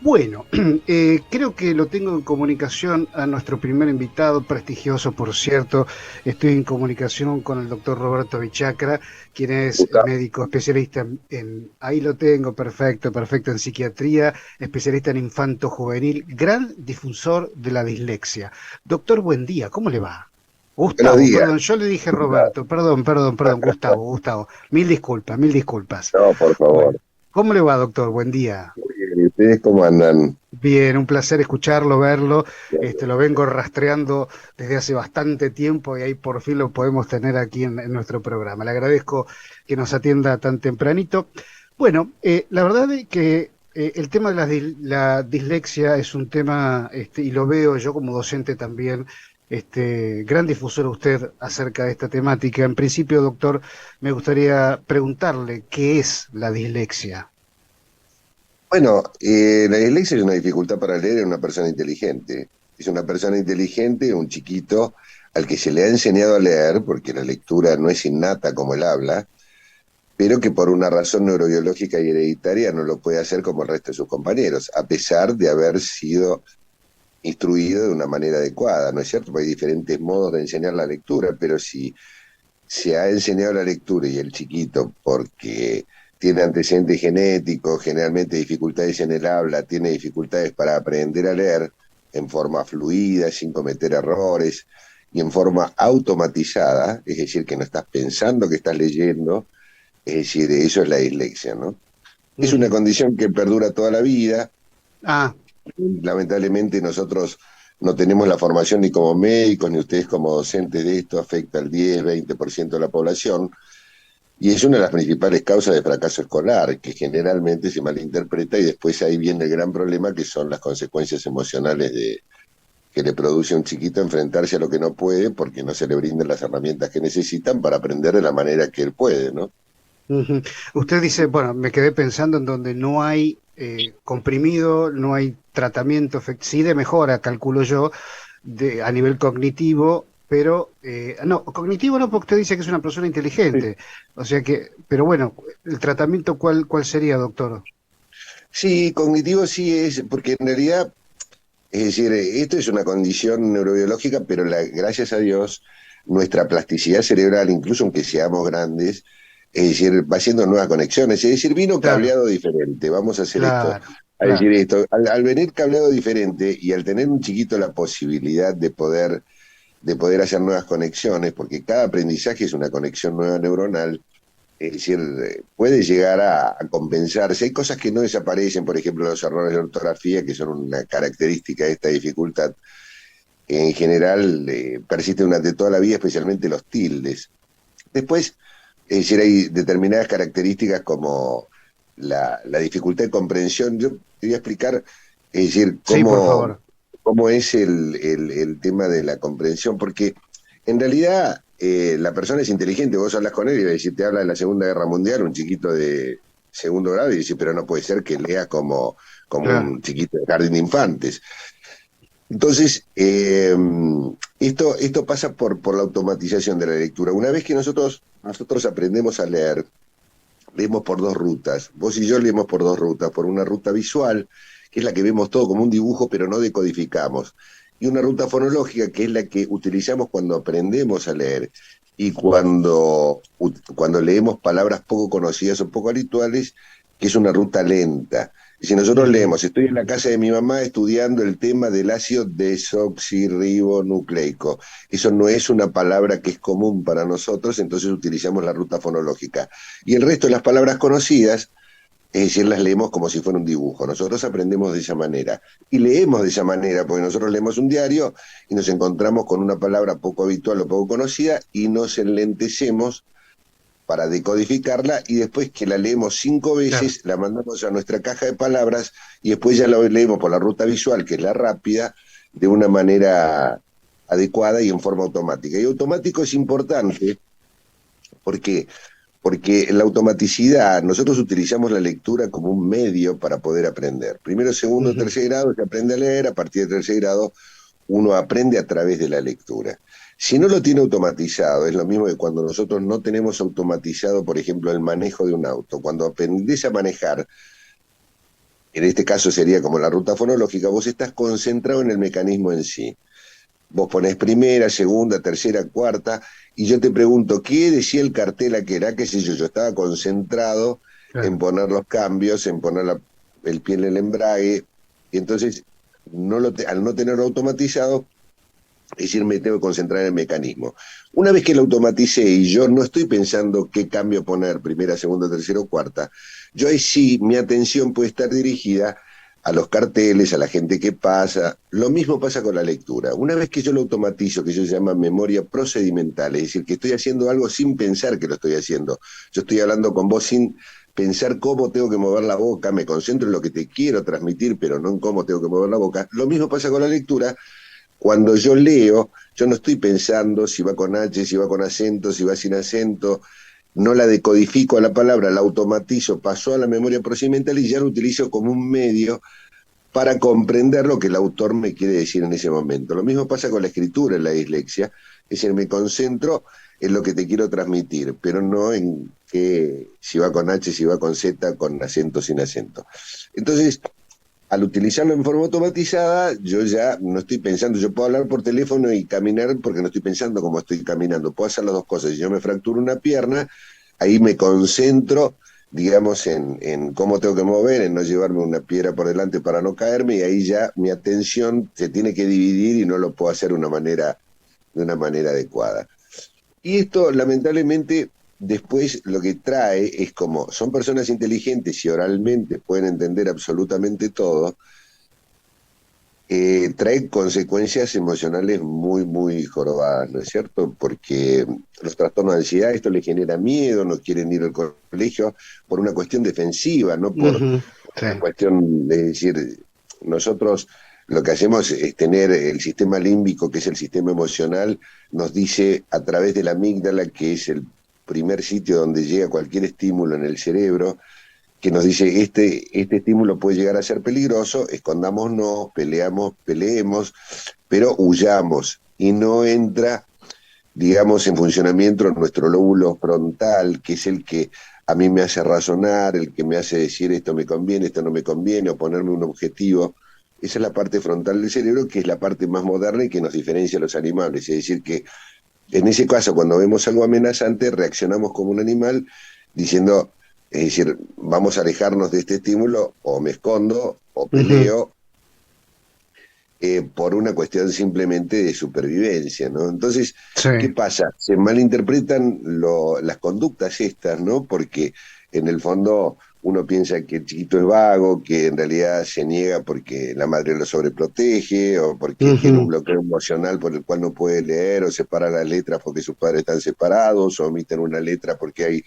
Bueno, creo que lo tengo en comunicación a nuestro primer invitado, prestigioso por cierto. Estoy en comunicación con el doctor Roberto Bichacra, quien es médico especialista ahí lo tengo, perfecto, perfecto, en psiquiatría, especialista en infanto juvenil, gran difusor de la dislexia. Doctor, buen día, ¿cómo le va? Buenos Gustavo, días. perdón, yo le dije Gustavo. Roberto, perdón, Gustavo, mil disculpas, mil disculpas. No, por favor. Bueno, ¿cómo le va, doctor? Buen día. Muy bien. ¿Y ustedes cómo andan? Bien, un placer escucharlo, verlo. Lo vengo rastreando desde hace bastante tiempo y ahí por fin lo podemos tener aquí en nuestro programa. Le agradezco que nos atienda tan tempranito. Bueno, la verdad es que el tema de la dislexia es un tema, y lo veo yo como docente también, gran difusor usted acerca de esta temática. En principio, doctor, me gustaría preguntarle qué es la dislexia. Bueno, la dislexia es una dificultad para leer en una persona inteligente. Es una persona inteligente, un chiquito al que se le ha enseñado a leer, porque la lectura no es innata como el habla, pero que por una razón neurobiológica y hereditaria no lo puede hacer como el resto de sus compañeros, a pesar de haber sido instruido de una manera adecuada, ¿no es cierto? Porque hay diferentes modos de enseñar la lectura, pero si se ha enseñado la lectura y el chiquito, porque tiene antecedentes genéticos, generalmente dificultades en el habla, tiene dificultades para aprender a leer en forma fluida, sin cometer errores y en forma automatizada, es decir, que no estás pensando que estás leyendo, es decir, eso es la dislexia, ¿no? Es una Ujú. condición que perdura toda la vida. Ah, Lamentablemente nosotros no tenemos la formación ni como médicos, ni ustedes como docentes de esto, afecta al 10-20% de la población, y es una de las principales causas de fracaso escolar, que generalmente se malinterpreta y después ahí viene el gran problema que son las consecuencias emocionales que le produce a un chiquito enfrentarse a lo que no puede porque no se le brindan las herramientas que necesitan para aprender de la manera que él puede, ¿no? ujú. Usted dice, bueno, me quedé pensando en donde no hay comprimido, no hay tratamiento, sí de mejora, calculo yo, a nivel cognitivo, pero no, cognitivo no, porque usted dice que es una persona Sí. inteligente, o sea que, pero bueno, el tratamiento, ¿cuál sería, doctor? Sí, cognitivo sí es, porque en realidad, es decir, esto es una condición neurobiológica, pero gracias a Dios, nuestra plasticidad cerebral, incluso aunque seamos grandes, es decir, va haciendo nuevas conexiones, es decir, vino Claro, cableado diferente, vamos a hacer esto, claro, a decir claro. esto, al venir cableado diferente y al tener un chiquito la posibilidad de poder hacer nuevas conexiones, porque cada aprendizaje es una conexión nueva neuronal, es decir, puede llegar a compensarse. Hay cosas que no desaparecen, por ejemplo, los errores de ortografía, que son una característica de esta dificultad, que en general persisten durante toda la vida, especialmente los tildes. Después, es decir, hay determinadas características como la dificultad de comprensión. Yo te voy a explicar, es decir, Sí, por favor. cómo es el tema de la comprensión, porque en realidad la persona es inteligente, vos hablas con él y decir, te habla de la Segunda Guerra Mundial, un chiquito de segundo grado, y dice, pero no puede ser que lea como Claro. un chiquito de jardín de infantes. Entonces, esto pasa por la automatización de la lectura. Una vez que nosotros aprendemos a leer, leemos por dos rutas. Vos y yo leemos por dos rutas. Por una ruta visual, que es la que vemos todo como un dibujo, pero no decodificamos. Y una ruta fonológica, que es la que utilizamos cuando aprendemos a leer. Y cuando leemos palabras poco conocidas o poco habituales, que es una ruta lenta. Y si nosotros Ujú. leemos, estoy en la casa de mi mamá estudiando el tema del ácido desoxirribonucleico. Eso no es una palabra que es común para nosotros, entonces utilizamos la ruta fonológica. Y el resto de las palabras conocidas, es decir, las leemos como si fuera un dibujo. Nosotros aprendemos de esa manera. Y leemos de esa manera, porque nosotros leemos un diario y nos encontramos con una palabra poco habitual o poco conocida y nos enlentecemos para decodificarla y después que la leemos 5 veces, Claro. la mandamos a nuestra caja de palabras y después ya la leemos por la ruta visual, que es la rápida, de una manera adecuada y en forma automática. Y automático es importante porque la automaticidad, nosotros utilizamos la lectura como un medio para poder aprender. Primero, segundo, Ujú. tercer grado se aprende a leer, a partir de tercer grado uno aprende a través de la lectura. Si no lo tiene automatizado, es lo mismo que cuando nosotros no tenemos automatizado, por ejemplo, el manejo de un auto. Cuando aprendes a manejar, en este caso sería como la ruta fonológica, vos estás concentrado en el mecanismo en sí. Vos ponés primera, segunda, tercera, cuarta, y yo te pregunto, ¿qué decía el cartel aquel? ¿Qué sé yo? Yo estaba concentrado en claro. poner los cambios, en poner el pie en el embrague, y entonces, al no tenerlo automatizado, es decir, me tengo que concentrar en el mecanismo. Una vez que lo automaticé y yo no estoy pensando qué cambio poner, primera, segunda, tercera o cuarta, yo ahí sí, mi atención puede estar dirigida a los carteles, a la gente que pasa. Lo mismo pasa con la lectura. Una vez que yo lo automatizo, que eso se llama memoria procedimental, es decir, que estoy haciendo algo sin pensar que lo estoy haciendo. Yo estoy hablando con vos sin pensar cómo tengo que mover la boca, me concentro en lo que te quiero transmitir, pero no en cómo tengo que mover la boca. Lo mismo pasa con la lectura. Cuando yo leo, yo no estoy pensando si va con H, si va con acento, si va sin acento, no la decodifico a la palabra, la automatizo, pasó a la memoria procedimental y ya lo utilizo como un medio para comprender lo que el autor me quiere decir en ese momento. Lo mismo pasa con la escritura en la dislexia, es decir, me concentro en lo que te quiero transmitir, pero no en que si va con H, si va con Z, con acento, sin acento. Entonces, al utilizarlo en forma automatizada, yo ya no estoy pensando, yo puedo hablar por teléfono y caminar porque no estoy pensando cómo estoy caminando, puedo hacer las dos cosas. Si yo me fracturo una pierna, ahí me concentro, digamos, en cómo tengo que mover, en no llevarme una piedra por delante para no caerme, y ahí ya mi atención se tiene que dividir y no lo puedo hacer de una manera adecuada. Y esto, lamentablemente, después lo que trae es como, son personas inteligentes y oralmente pueden entender absolutamente todo, trae consecuencias emocionales muy, muy jorobadas, ¿no es cierto? Porque los trastornos de ansiedad, esto les genera miedo, no quieren ir al colegio por una cuestión defensiva, no por Ujú, sí. una cuestión de decir, nosotros lo que hacemos es tener el sistema límbico, que es el sistema emocional, nos dice a través de la amígdala, que es el primer sitio donde llega cualquier estímulo en el cerebro, que nos dice, este estímulo puede llegar a ser peligroso, escondámonos, peleemos, pero huyamos, y no entra, digamos, en funcionamiento nuestro lóbulo frontal, que es el que a mí me hace razonar, el que me hace decir esto me conviene, esto no me conviene, o ponerme un objetivo. Esa es la parte frontal del cerebro, que es la parte más moderna y que nos diferencia a los animales. Es decir, que en ese caso, cuando vemos algo amenazante, reaccionamos como un animal diciendo, es decir, vamos a alejarnos de este estímulo, o me escondo, o Ujú, peleo, por una cuestión simplemente de supervivencia, ¿no? Entonces, sí, ¿qué pasa? Se malinterpretan las conductas estas, ¿no? Porque en el fondo uno piensa que el chiquito es vago, que en realidad se niega porque la madre lo sobreprotege, o porque tiene un ujú, bloqueo emocional por el cual no puede leer, o separa las letras porque sus padres están separados, o omiten una letra porque hay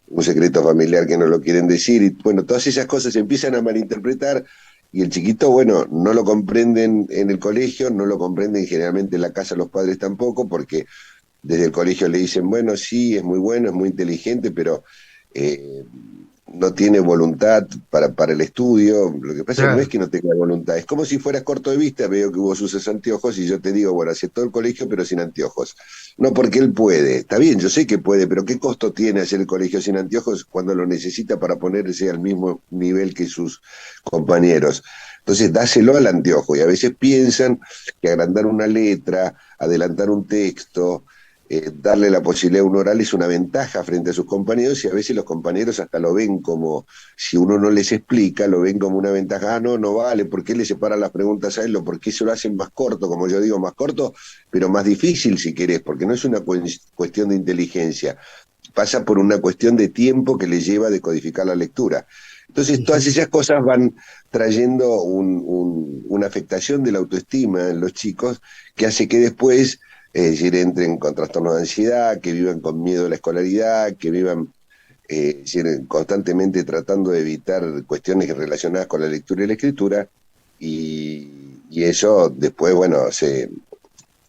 un secreto familiar que no lo quieren decir, y bueno, todas esas cosas se empiezan a malinterpretar, y el chiquito, bueno, no lo comprenden en el colegio, no lo comprenden generalmente en la casa los padres tampoco, porque desde el colegio le dicen, bueno, sí, es muy bueno, es muy inteligente, pero eh, no tiene voluntad para el estudio. Lo que pasa no es claro. que no tenga voluntad, es como si fueras corto de vista, veo que vos usas anteojos y yo te digo, bueno, hace todo el colegio pero sin anteojos. No, porque él puede, está bien, yo sé que puede, pero ¿qué costo tiene hacer el colegio sin anteojos cuando lo necesita para ponerse al mismo nivel que sus compañeros? Entonces, dáselo al anteojo, y a veces piensan que agrandar una letra, adelantar un texto, darle la posibilidad a un oral es una ventaja frente a sus compañeros, y a veces los compañeros hasta lo ven como, si uno no les explica, lo ven como una ventaja. Ah, no, no vale, ¿por qué le separan las preguntas a él? ¿O por qué se lo hacen más corto? Como yo digo, más corto, pero más difícil si querés, porque no es una cuestión de inteligencia, pasa por una cuestión de tiempo que le lleva a decodificar la lectura. Entonces, todas Ujú, esas cosas van trayendo una afectación de la autoestima en los chicos, que hace que después, es decir, entren con trastornos de ansiedad, que vivan con miedo a la escolaridad, que vivan, es decir, constantemente tratando de evitar cuestiones relacionadas con la lectura y la escritura, y eso después, bueno,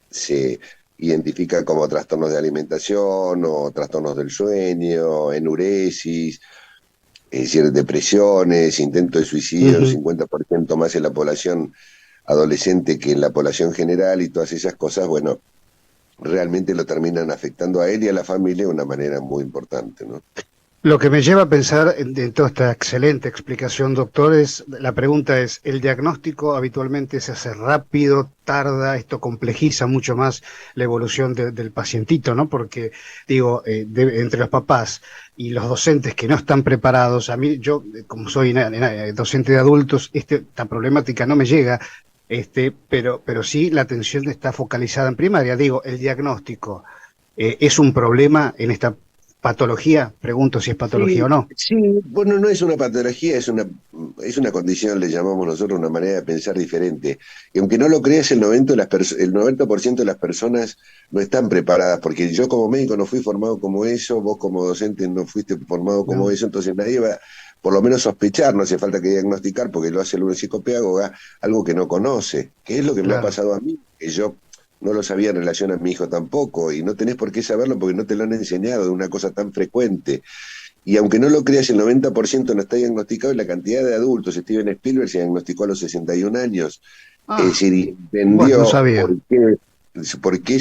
se identifica como trastornos de alimentación o trastornos del sueño, enuresis, es decir, depresiones, intento de suicidio, un ujú. 50% más en la población adolescente que en la población general, y todas esas cosas, bueno, realmente lo terminan afectando a él y a la familia de una manera muy importante, ¿no? Lo que me lleva a pensar en toda esta excelente explicación, doctor, la pregunta es, ¿el diagnóstico habitualmente se hace rápido, tarda, esto complejiza mucho más la evolución del pacientito, ¿no? Porque, digo, entre los papás y los docentes que no están preparados, a mí, yo, como soy docente de adultos, esta problemática no me llega, pero sí la atención está focalizada en primaria. Digo, el diagnóstico es un problema en esta patología, pregunto si es patología o Sí, no. sí, bueno, no es una patología, es una condición, le llamamos nosotros una manera de pensar diferente. Y aunque no lo creas, el 90% de las personas no están preparadas, porque yo como médico no fui formado como eso, vos como docente no fuiste formado como No, eso, entonces nadie va, por lo menos sospechar, no hace falta que diagnosticar, porque lo hace el psicopedagoga, algo que no conoce, que es lo que me ha claro. pasado a mí, que yo no lo sabía en relación a mi hijo tampoco, y no tenés por qué saberlo porque no te lo han enseñado de una cosa tan frecuente. Y aunque no lo creas, el 90% no está diagnosticado y la cantidad de adultos. Steven Spielberg se diagnosticó a los 61 años, es Ah, decir, bueno, no entendió sabía. por qué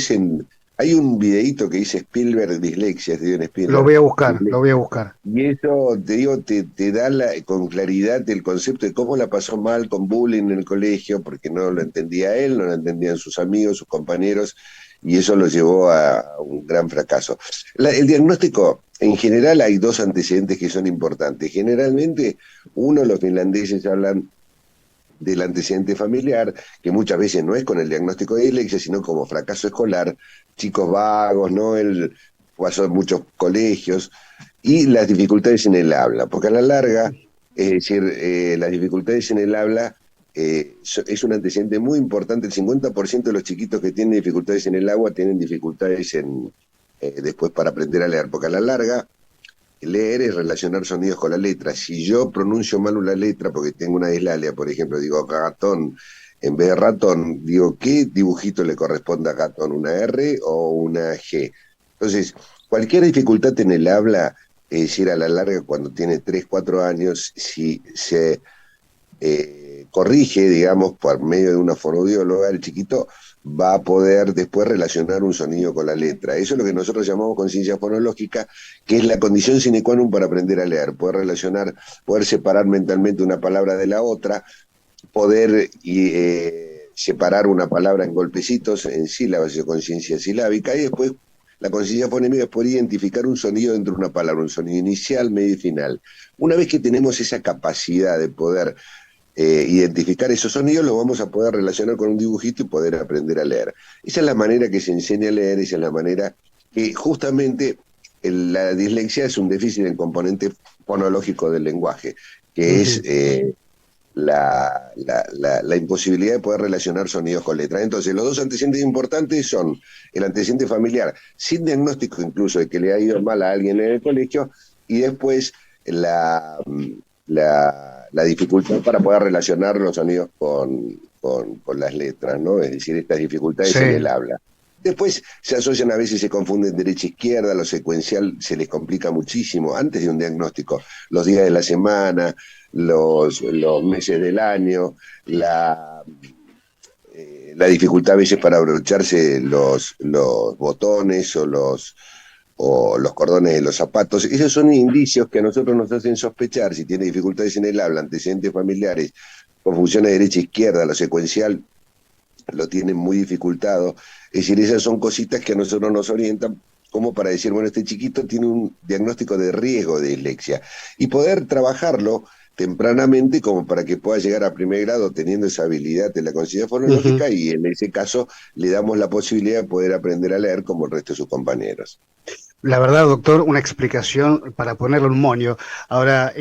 hay un videíto que dice Spielberg dislexia, Steven Lo Spielberg, voy a buscar, lo voy a buscar. y eso, te digo, te da con claridad el concepto de cómo la pasó mal con bullying en el colegio, porque no lo entendía él, no lo entendían sus amigos, sus compañeros, y eso lo llevó a un gran fracaso. El diagnóstico, en general, hay dos antecedentes que son importantes. Generalmente, uno, los finlandeses hablan del antecedente familiar, que muchas veces no es con el diagnóstico de dislexia, sino como fracaso escolar, chicos vagos, ¿no? Él pasó en muchos colegios, y las dificultades en el habla, porque a la larga, es decir, las dificultades en el habla es un antecedente muy importante. El 50% de los chiquitos que tienen dificultades en el agua tienen dificultades después para aprender a leer, porque a la larga leer es relacionar sonidos con la letra. Si yo pronuncio mal una letra porque tengo una dislalia, por ejemplo, digo gatón en vez de ratón, digo, ¿qué dibujito le corresponde a gatón? ¿Una R o una G? Entonces, cualquier dificultad en el habla, es decir, a la larga, cuando tiene 3 4 años, si se corrige, digamos, por medio de una fonoaudióloga, el chiquito va a poder después relacionar un sonido con la letra. Eso es lo que nosotros llamamos conciencia fonológica, que es la condición sine qua non para aprender a leer, poder relacionar, poder separar mentalmente una palabra de la otra, poder separar una palabra en golpecitos, en sílabas de conciencia silábica, y después la conciencia fonémica es poder identificar un sonido dentro de una palabra, un sonido inicial, medio y final. Una vez que tenemos esa capacidad de poder identificar esos sonidos, los vamos a poder relacionar con un dibujito y poder aprender a leer. Esa es la manera que se enseña a leer, esa es la manera que justamente la dislexia es un déficit en el componente fonológico del lenguaje, que es Ujú. la imposibilidad de poder relacionar sonidos con letras. Entonces, los dos antecedentes importantes son el antecedente familiar, sin diagnóstico incluso de que le ha ido mal a alguien en el colegio, y después la dificultad para poder relacionar los sonidos con las letras, ¿no? Es decir, estas dificultades en el Sí. habla. Después se asocian, a veces se confunden derecha e izquierda, lo secuencial se les complica muchísimo antes de un diagnóstico, los días de la semana, los meses del año, la dificultad a veces para abrocharse los botones o los cordones de los zapatos. Esos son indicios que a nosotros nos hacen sospechar si tiene dificultades en el habla, antecedentes familiares, confusiones derecha-izquierda, lo secuencial lo tienen muy dificultado. Es decir, esas son cositas que a nosotros nos orientan como para decir, bueno, este chiquito tiene un diagnóstico de riesgo de dislexia y poder trabajarlo tempranamente como para que pueda llegar a primer grado teniendo esa habilidad de la conciencia Ujú. fonológica, y en ese caso le damos la posibilidad de poder aprender a leer como el resto de sus compañeros. La verdad, doctor, una explicación para ponerle un moño. Ahora,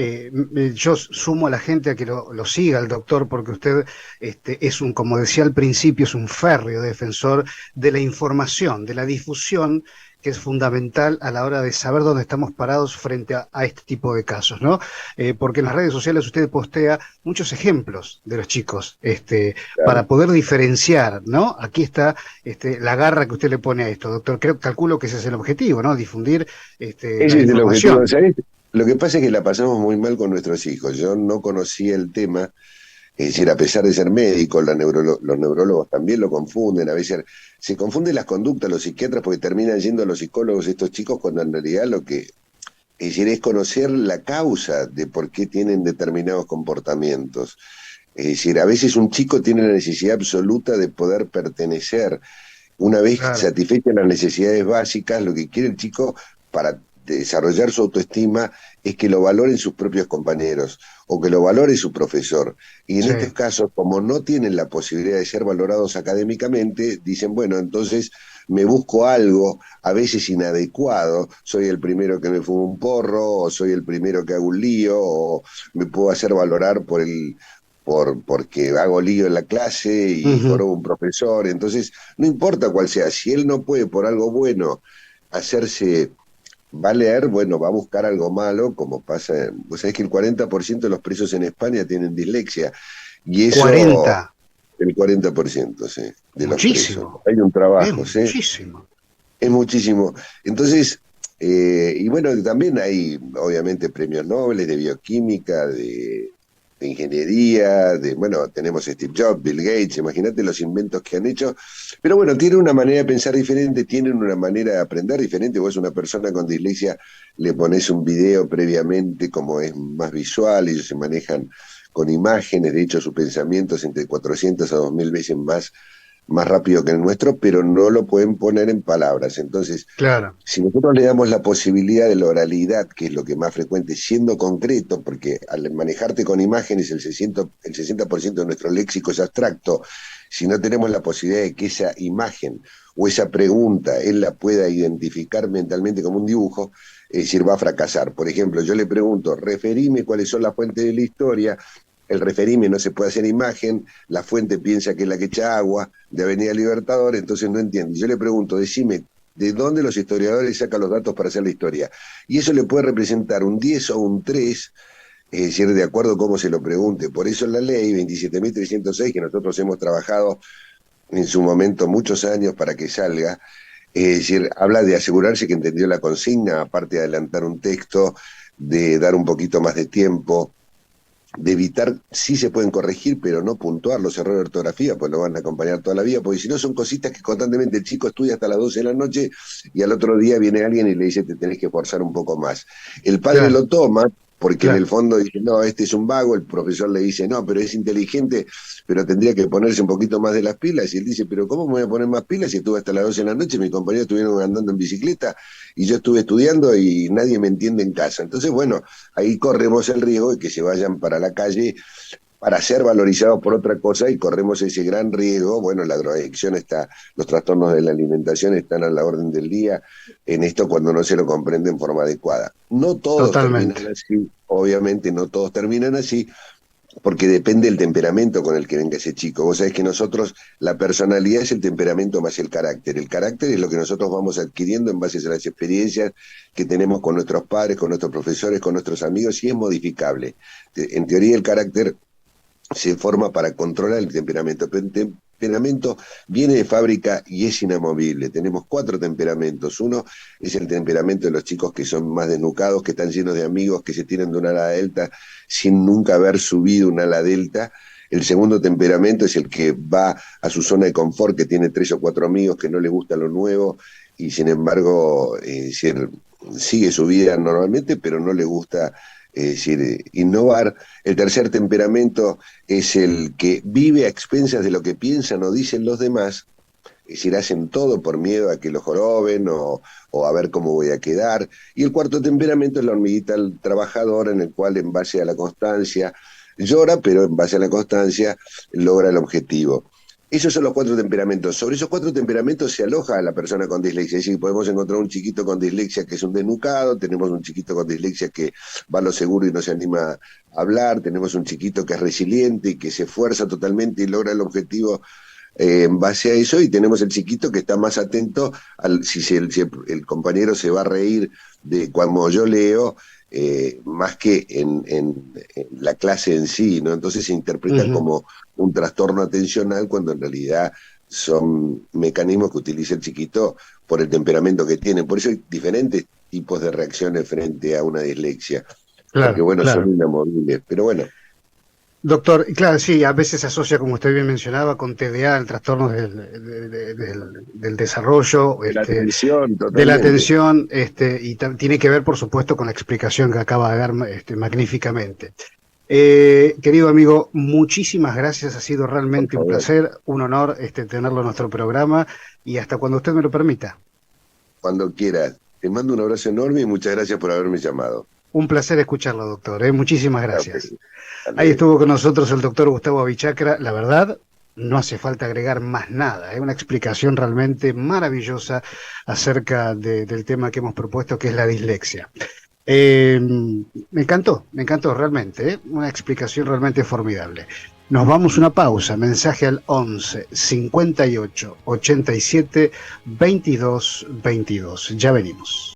yo sumo a la gente a que lo siga el doctor, porque usted es un, como decía al principio, es un férreo defensor de la información, de la difusión, que es fundamental a la hora de saber dónde estamos parados frente a este tipo de casos, ¿no? Porque en las redes sociales usted postea muchos ejemplos de los chicos, Claro. para poder diferenciar, ¿no? Aquí está la garra que usted le pone a esto, doctor. Calculo que ese es el objetivo, ¿no? Difundir la Ese es el objetivo. información. ¿Sabes? Lo que pasa es que la pasamos muy mal con nuestros hijos. Yo no conocía el tema, es decir, a pesar de ser médico, los neurólogos también lo confunden. A veces se confunden las conductas los psiquiatras porque terminan yendo a los psicólogos estos chicos cuando en realidad Es decir, es conocer la causa de por qué tienen determinados comportamientos. Es decir, a veces un chico tiene la necesidad absoluta de poder pertenecer. Una vez Claro, satisfechas las necesidades básicas, lo que quiere el chico para desarrollar su autoestima es que lo valoren sus propios compañeros o que lo valore su profesor. Y en sí. estos casos, como no tienen la posibilidad de ser valorados académicamente, dicen, bueno, entonces me busco algo, a veces inadecuado, soy el primero que me fumo un porro, o soy el primero que hago un lío, o me puedo hacer valorar porque hago lío en la clase y Ujú. jorobo un profesor. Entonces, no importa cuál sea, si él no puede por algo bueno hacerse valer, bueno, va a buscar algo malo, como pasa, vos sabés que el 40% de los presos en España tienen dislexia, y eso, 40, el 40%, sí, de los presos. muchísimo, Hay un es trabajo, ¿sí? muchísimo. Es muchísimo. Entonces, y bueno, también hay obviamente premios Nobel de bioquímica, de ingeniería, bueno, tenemos Steve Jobs, Bill Gates, imagínate los inventos que han hecho, pero bueno, tienen una manera de pensar diferente, tienen una manera de aprender diferente. Vos, una persona con dislexia, le pones un video previamente, como es más visual, ellos se manejan con imágenes, de hecho su pensamiento es entre 400 a 2000 veces más rápido que el nuestro, pero no lo pueden poner en palabras. Entonces, Claro, si nosotros le damos la posibilidad de la oralidad, que es lo que más frecuente, siendo concreto, porque al manejarte con imágenes el 60% de nuestro léxico es abstracto, si no tenemos la posibilidad de que esa imagen o esa pregunta él la pueda identificar mentalmente como un dibujo, es decir, va a fracasar. Por ejemplo, yo le pregunto, referime cuáles son las fuentes de la historia, el referime no se puede hacer imagen, la fuente piensa que es la que echa agua de Avenida Libertador, entonces no entiende. Yo le pregunto, decime, ¿de dónde los historiadores sacan los datos para hacer la historia? Y eso le puede representar un 10 o un 3, es decir, de acuerdo a cómo se lo pregunte. Por eso la ley 27.306, que nosotros hemos trabajado en su momento muchos años para que salga, es decir, habla de asegurarse que entendió la consigna, aparte de adelantar un texto, de dar un poquito más de tiempo, de evitar, sí se pueden corregir, pero no puntuar los errores de ortografía, pues lo van a acompañar toda la vida, porque si no son cositas que constantemente el chico estudia hasta las 12 de la noche y al otro día viene alguien y le dice te tenés que esforzar un poco más. El padre claro, lo toma porque en el claro. fondo dice, no, este es un vago, el profesor le dice, no, pero es inteligente, pero tendría que ponerse un poquito más de las pilas, y él dice, pero ¿cómo me voy a poner más pilas si estuve hasta las 12 de la noche, mis compañeros estuvieron andando en bicicleta y yo estuve estudiando y nadie me entiende en casa? Entonces, bueno, ahí corremos el riesgo de que se vayan para la calle para ser valorizados por otra cosa y corremos ese gran riesgo. Bueno, la drogadicción está, los trastornos de la alimentación están a la orden del día en esto cuando no se lo comprende en forma adecuada. No todos Totalmente. terminan así, obviamente no todos terminan así, porque depende del temperamento con el que venga ese chico. Vos sabés que nosotros, la personalidad es el temperamento más el carácter. El carácter es lo que nosotros vamos adquiriendo en base a las experiencias que tenemos con nuestros padres, con nuestros profesores, con nuestros amigos, y es modificable. En teoría el carácter se forma para controlar el temperamento, pero el temperamento viene de fábrica y es inamovible. Tenemos 4 temperamentos. Uno es el temperamento de los chicos que son más desnucados, que están llenos de amigos, que se tiran de un ala delta sin nunca haber subido un ala delta. El segundo temperamento es el que va a su zona de confort, que tiene 3 o 4 amigos, que no le gusta lo nuevo y sin embargo sigue su vida normalmente, pero no le gusta innovar. El tercer temperamento es el que vive a expensas de lo que piensan o dicen los demás, es decir, hacen todo por miedo a que lo joroben o a ver cómo voy a quedar. Y el cuarto temperamento es la hormiguita trabajadora, en el cual en base a la constancia llora, pero en base a la constancia logra el objetivo. Esos son los 4 temperamentos. Sobre esos 4 temperamentos se aloja a la persona con dislexia. Es decir, podemos encontrar un chiquito con dislexia que es un desnucado, tenemos un chiquito con dislexia que va a lo seguro y no se anima a hablar, tenemos un chiquito que es resiliente y que se esfuerza totalmente y logra el objetivo en base a eso, y tenemos el chiquito que está más atento si el compañero se va a reír de cuando yo leo, más que en la clase en sí, ¿no? Entonces se interpreta Ujú. como un trastorno atencional cuando en realidad son mecanismos que utiliza el chiquito por el temperamento que tiene. Por eso hay diferentes tipos de reacciones frente a una dislexia, porque Claro, bueno, son claro. inamovibles. Pero bueno, Doctor, y claro, sí, a veces se asocia, como usted bien mencionaba, con TDA, el trastorno del desarrollo, De la atención, de la totalmente. atención, y tiene que ver, por supuesto, con la explicación que acaba de dar magníficamente. Querido amigo, muchísimas gracias, ha sido Por realmente un favor, placer, un honor tenerlo en nuestro programa y hasta cuando usted me lo permita. cuando quieras. Te mando un abrazo enorme y muchas gracias por haberme llamado. Un placer escucharlo, doctor. Muchísimas Chao, gracias. querido. Hasta Ahí luego. estuvo con nosotros el doctor Gustavo Avichacra. La verdad, no hace falta agregar más nada. Es una explicación realmente maravillosa acerca del tema que hemos propuesto, que es la dislexia. Me encantó realmente, ¿eh? Una explicación realmente formidable. Nos vamos a una pausa, mensaje al 11 58 87 22 22. Ya venimos.